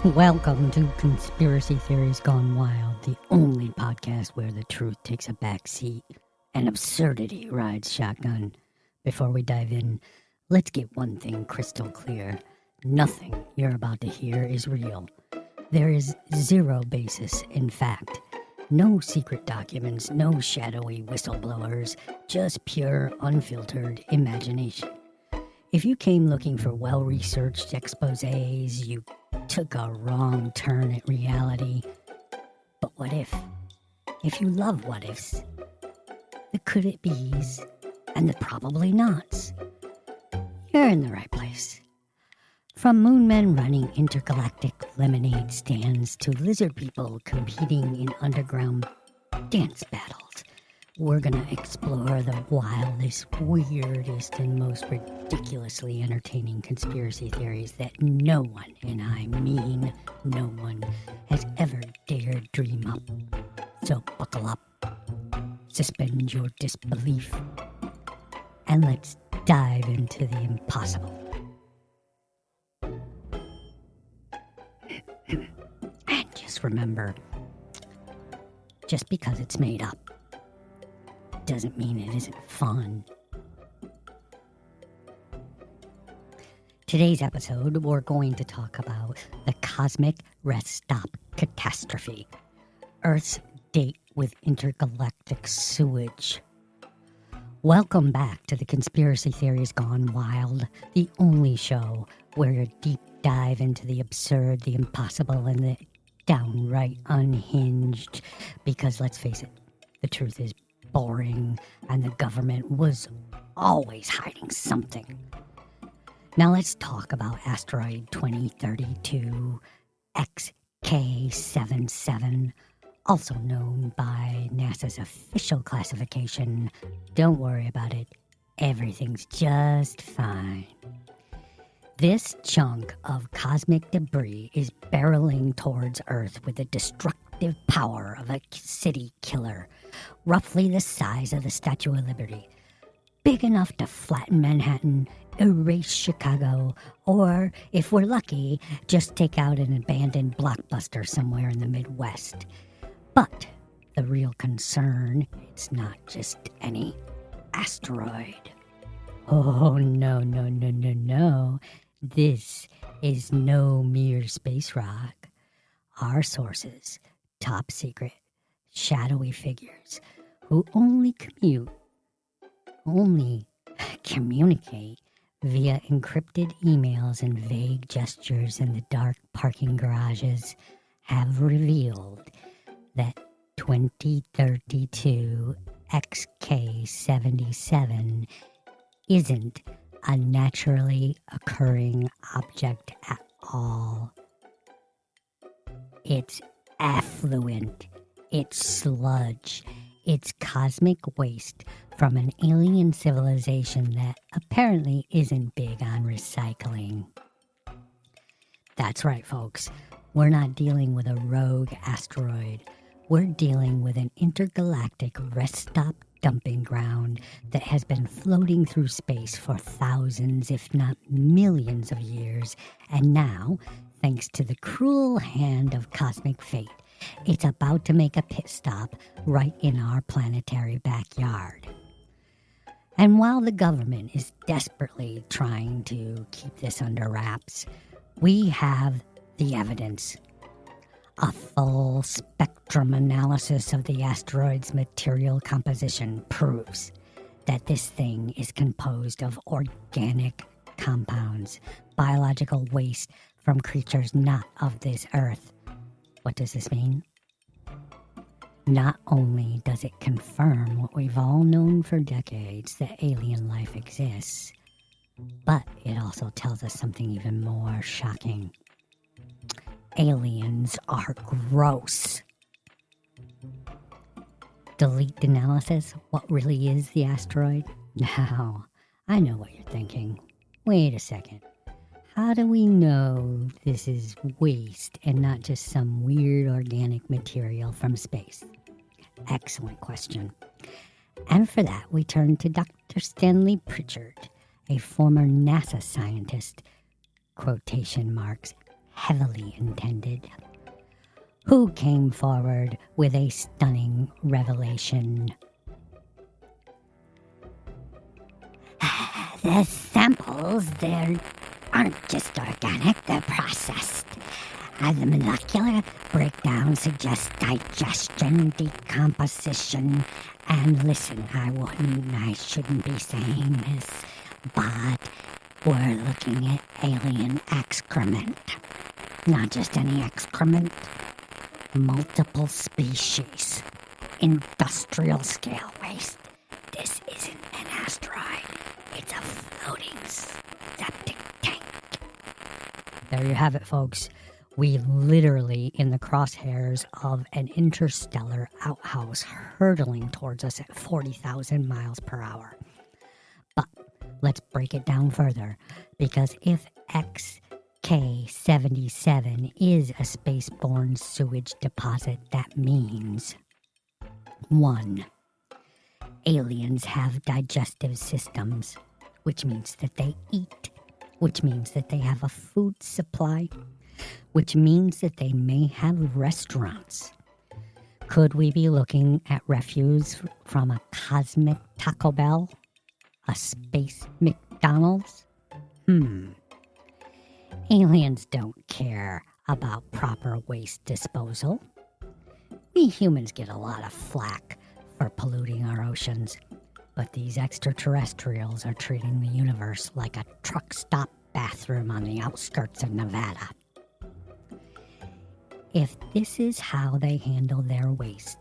Welcome to Conspiracy Theories Gone Wild, the only podcast where the truth takes a back seat and absurdity rides shotgun. Before we dive in, let's get one thing crystal clear. Nothing you're about to hear is real. There is zero basis in fact. No secret documents, no shadowy whistleblowers, just pure, unfiltered imagination. If you came looking for well-researched exposés, you took a wrong turn at reality. But what if? If you love what ifs, the could it be's, and the probably nots, you're in the right place. From moonmen running intergalactic lemonade stands to lizard people competing in underground dance battles, we're gonna explore the wildest, weirdest, and most ridiculously entertaining conspiracy theories that no one, and I mean no one, has ever dared dream up. So buckle up, suspend your disbelief, and let's dive into the impossible. And just remember, just because it's made up doesn't mean it isn't fun. Today's episode, we're going to talk about the cosmic rest stop catastrophe, Earth's date with intergalactic sewage. Welcome back to the Conspiracy Theories Gone Wild, the only show where you deep dive into the absurd, the impossible, and the downright unhinged. Because let's face it, the truth is boring, and the government was always hiding something. Now let's talk about Asteroid 2032 XK77, also known by NASA's official classification. Don't worry about it, everything's just fine. This chunk of cosmic debris is barreling towards Earth with the destructive power of a city killer, roughly the size of the Statue of Liberty, big enough to flatten Manhattan, erase Chicago, or, if we're lucky, just take out an abandoned blockbuster somewhere in the Midwest. But the real concern, it's not just any asteroid. Oh, no. This is no mere space rock. Our sources, top secret, shadowy figures who only communicate via encrypted emails and vague gestures in the dark parking garages, have revealed that 2032 XK77 isn't a naturally occurring object at all. It's effluent, it's sludge, it's cosmic waste from an alien civilization that apparently isn't big on recycling. That's right, folks. We're not dealing with a rogue asteroid. We're dealing with an intergalactic rest stop dumping ground that has been floating through space for thousands, if not millions of years, and now, thanks to the cruel hand of cosmic fate, it's about to make a pit stop right in our planetary backyard. And while the government is desperately trying to keep this under wraps, we have the evidence. A full spectrum analysis of the asteroid's material composition proves that this thing is composed of organic compounds, biological waste from creatures not of this Earth. What does this mean? Not only does it confirm what we've all known for decades, that alien life exists, but it also tells us something even more shocking. Aliens are gross. Delete analysis? What really is the asteroid? Now, I know what you're thinking. Wait a second. How do we know this is waste and not just some weird organic material from space? Excellent question. And for that, we turn to Dr. Stanley Pritchard, a former NASA scientist, quotation marks, heavily intended. Who came forward with a stunning revelation? The samples, they aren't just organic, they're processed. The molecular breakdown suggests digestion, decomposition, and listen, I shouldn't be saying this, but we're looking at alien excrement. Not just any excrement, multiple species, industrial scale waste. This isn't an asteroid, it's a floating septic tank. There you have it, folks. We literally in the crosshairs of an interstellar outhouse hurtling towards us at 40,000 miles per hour. But let's break it down further, because if XK77 is a spaceborne sewage deposit, that means 1. Aliens have digestive systems, which means that they eat, which means that they have a food supply, which means that they may have restaurants. Could we be looking at refuse from a cosmic Taco Bell? A space McDonald's? Aliens don't care about proper waste disposal. We humans get a lot of flack for polluting our oceans, but these extraterrestrials are treating the universe like a truck stop bathroom on the outskirts of Nevada. If this is how they handle their waste,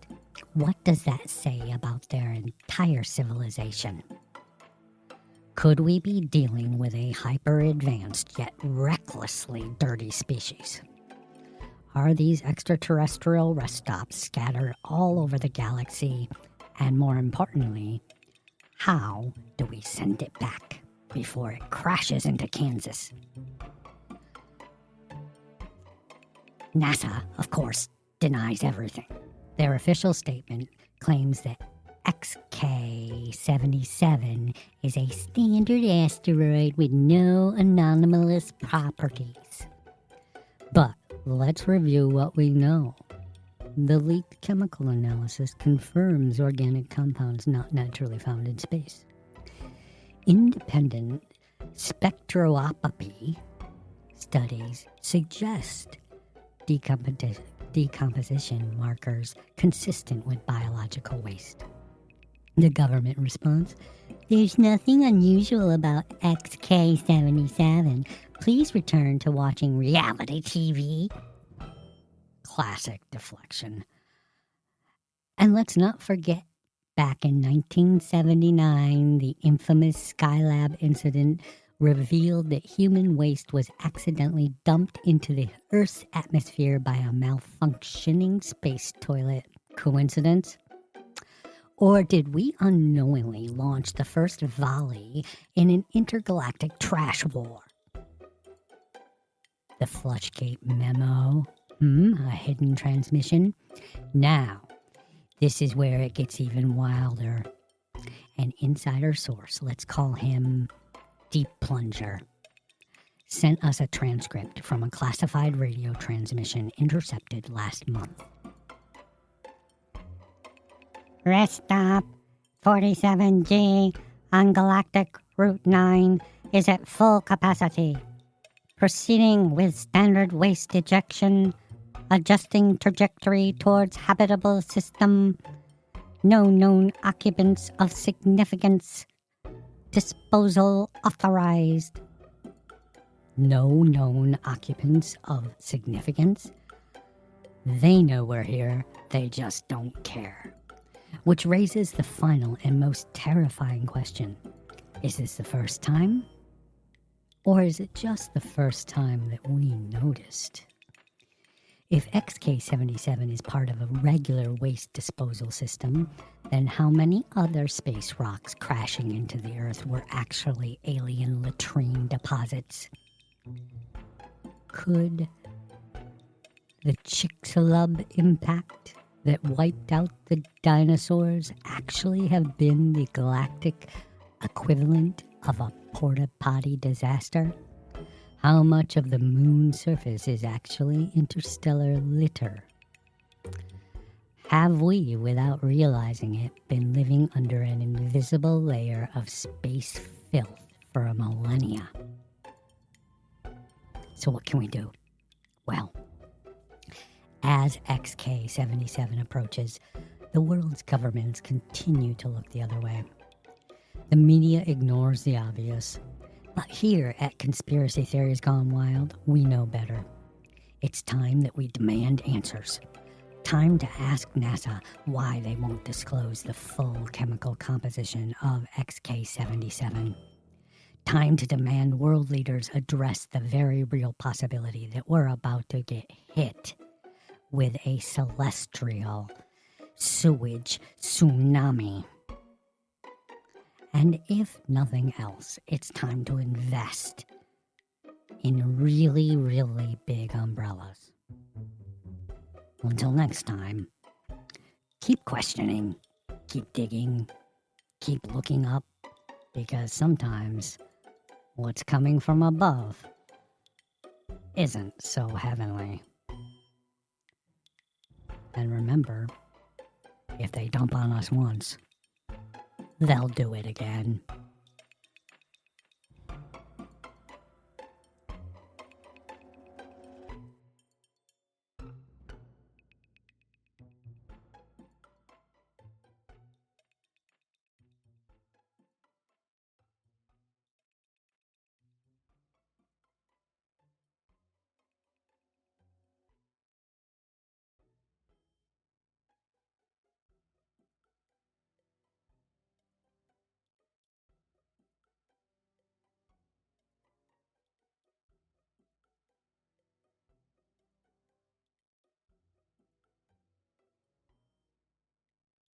what does that say about their entire civilization? Could we be dealing with a hyper-advanced yet recklessly dirty species? Are these extraterrestrial rest stops scattered all over the galaxy? And more importantly, how do we send it back before it crashes into Kansas? NASA, of course, denies everything. Their official statement claims that XK77 is a standard asteroid with no anomalous properties. But let's review what we know. The leaked chemical analysis confirms organic compounds not naturally found in space. Independent spectroscopy studies suggest decomposition markers consistent with biological waste. The government response: there's nothing unusual about XK77. Please return to watching reality TV. Classic deflection. And let's not forget, back in 1979, the infamous Skylab incident revealed that human waste was accidentally dumped into the Earth's atmosphere by a malfunctioning space toilet. Coincidence? Or did we unknowingly launch the first volley in an intergalactic trash war? The Flushgate memo? A hidden transmission? Now, this is where it gets even wilder. An insider source, let's call him Deep Plunger, sent us a transcript from a classified radio transmission intercepted last month. Rest stop 47G on Galactic Route 9 is at full capacity. Proceeding with standard waste ejection, adjusting trajectory towards habitable system. No known occupants of significance. Disposal authorized. No known occupants of significance? They know we're here, they just don't care. Which raises the final and most terrifying question. Is this the first time? Or is it just the first time that we noticed? If XK77 is part of a regular waste disposal system, then how many other space rocks crashing into the Earth were actually alien latrine deposits? Could the Chicxulub impact that wiped out the dinosaurs actually have been the galactic equivalent of a porta potty disaster? How much of the moon's surface is actually interstellar litter? Have we, without realizing it, been living under an invisible layer of space filth for a millennia? So what can we do? Well, as XK77 approaches, the world's governments continue to look the other way. The media ignores the obvious. But here at Conspiracy Theories Gone Wild, we know better. It's time that we demand answers. Time to ask NASA why they won't disclose the full chemical composition of XK77. Time to demand world leaders address the very real possibility that we're about to get hit with a celestial sewage tsunami. And if nothing else, it's time to invest in really, really big umbrellas. Until next time, keep questioning, keep digging, keep looking up, because sometimes what's coming from above isn't so heavenly. And remember, if they dump on us once, they'll do it again.